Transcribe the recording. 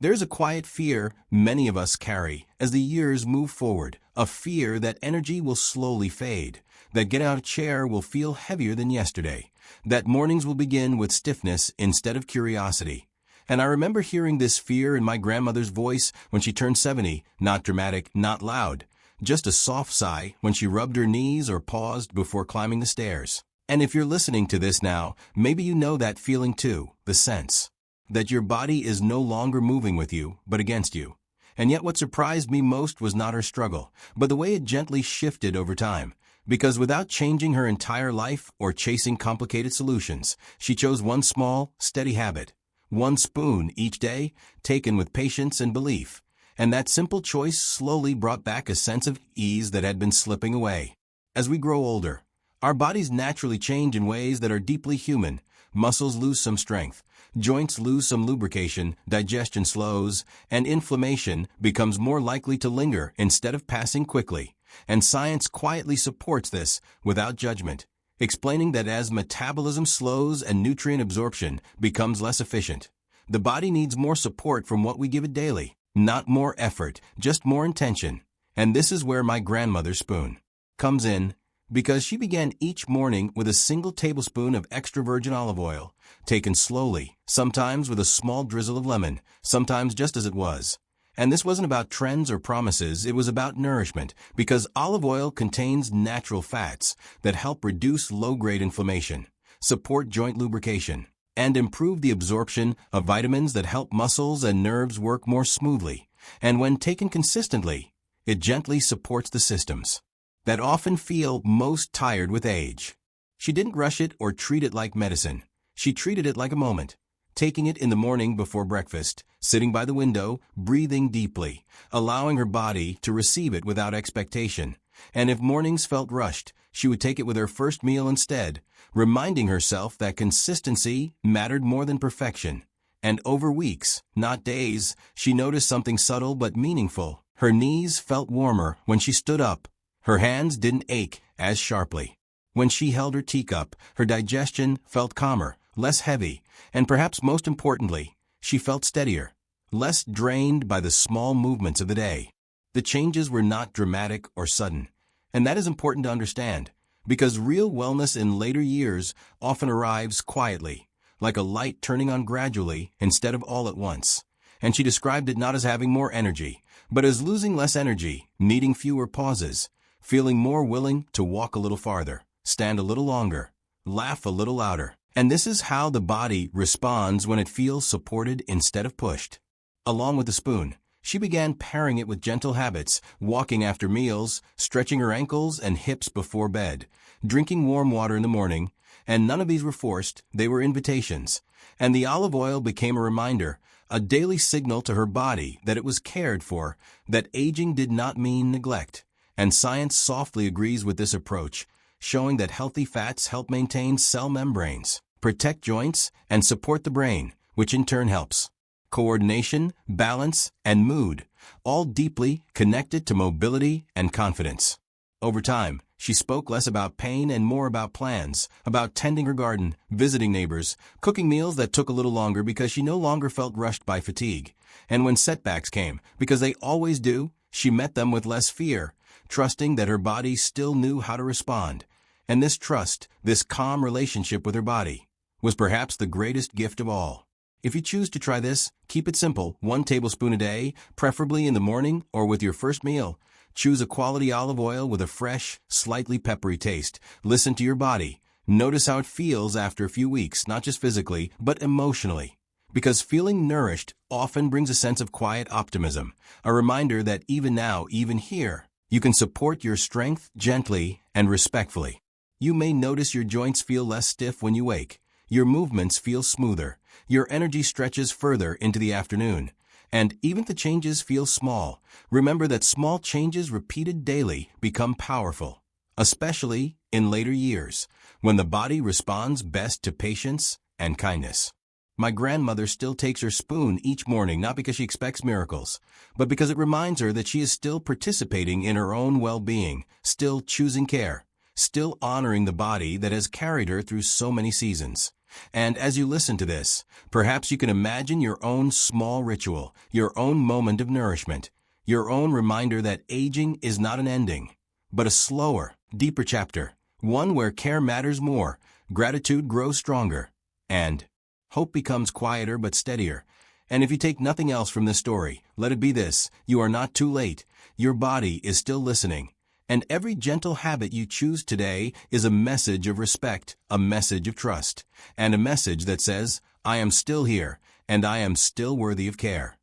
There's a quiet fear many of us carry as the years move forward, a fear that energy will slowly fade, that getting out of chair will feel heavier than yesterday, that mornings will begin with stiffness instead of curiosity. And I remember hearing this fear in my grandmother's voice when she turned 70, not dramatic, not loud, just a soft sigh when she rubbed her knees or paused before climbing the stairs. And if you're listening to this now, maybe you know that feeling too, the sense that your body is no longer moving with you, but against you. And yet what surprised me most was not her struggle, but the way it gently shifted over time. Because without changing her entire life or chasing complicated solutions, she chose one small, steady habit. One spoon each day, taken with patience and belief. And that simple choice slowly brought back a sense of ease that had been slipping away. As we grow older, our bodies naturally change in ways that are deeply human. Muscles lose some strength, joints lose some lubrication, digestion slows, and inflammation becomes more likely to linger instead of passing quickly. And science quietly supports this without judgment, explaining that as metabolism slows and nutrient absorption becomes less efficient, the body needs more support from what we give it daily. Not more effort, just more intention. And this is where my grandmother's spoon comes in, because she began each morning with a single tablespoon of extra virgin olive oil, taken slowly, sometimes with a small drizzle of lemon, sometimes just as it was. And this wasn't about trends or promises, it was about nourishment, because olive oil contains natural fats that help reduce low-grade inflammation, support joint lubrication, and improve the absorption of vitamins that help muscles and nerves work more smoothly. And when taken consistently, it gently supports the systems that often feel most tired with age. She didn't rush it or treat it like medicine. She treated it like a moment, taking it in the morning before breakfast, sitting by the window, breathing deeply, allowing her body to receive it without expectation. And if mornings felt rushed, she would take it with her first meal instead, reminding herself that consistency mattered more than perfection. And over weeks, not days, she noticed something subtle but meaningful. Her knees felt warmer when she stood up. Her hands didn't ache as sharply. When she held her teacup, her digestion felt calmer, less heavy, and perhaps most importantly, she felt steadier, less drained by the small movements of the day. The changes were not dramatic or sudden, and that is important to understand, because real wellness in later years often arrives quietly, like a light turning on gradually instead of all at once. And she described it not as having more energy, but as losing less energy, needing fewer pauses, feeling more willing to walk a little farther, stand a little longer, laugh a little louder. And this is how the body responds when it feels supported instead of pushed. Along with the spoon, she began pairing it with gentle habits, walking after meals, stretching her ankles and hips before bed, drinking warm water in the morning, and none of these were forced, they were invitations. And the olive oil became a reminder, a daily signal to her body that it was cared for, that aging did not mean neglect. And science softly agrees with this approach, showing that healthy fats help maintain cell membranes, protect joints, and support the brain, which in turn helps coordination, balance, and mood, all deeply connected to mobility and confidence. Over time, she spoke less about pain and more about plans, about tending her garden, visiting neighbors, cooking meals that took a little longer because she no longer felt rushed by fatigue. And when setbacks came, because they always do, she met them with less fear, trusting that her body still knew how to respond. And this trust, this calm relationship with her body, was perhaps the greatest gift of all. If you choose to try this, keep it simple, 1 tablespoon a day, preferably in the morning or with your first meal. Choose a quality olive oil with a fresh, slightly peppery taste. Listen to your body. Notice how it feels after a few weeks, not just physically, but emotionally. Because feeling nourished often brings a sense of quiet optimism, a reminder that even now, even here, you can support your strength gently and respectfully. You may notice your joints feel less stiff when you wake. Your movements feel smoother. Your energy stretches further into the afternoon. And even if the changes feel small, remember that small changes repeated daily become powerful, especially in later years, when the body responds best to patience and kindness. My grandmother still takes her spoon each morning, not because she expects miracles, but because it reminds her that she is still participating in her own well-being, still choosing care, still honoring the body that has carried her through so many seasons. And as you listen to this, perhaps you can imagine your own small ritual, your own moment of nourishment, your own reminder that aging is not an ending, but a slower, deeper chapter, one where care matters more, gratitude grows stronger, and hope becomes quieter but steadier. And if you take nothing else from this story, let it be this: you are not too late. Your body is still listening. And every gentle habit you choose today is a message of respect, a message of trust, and a message that says, I am still here, and I am still worthy of care.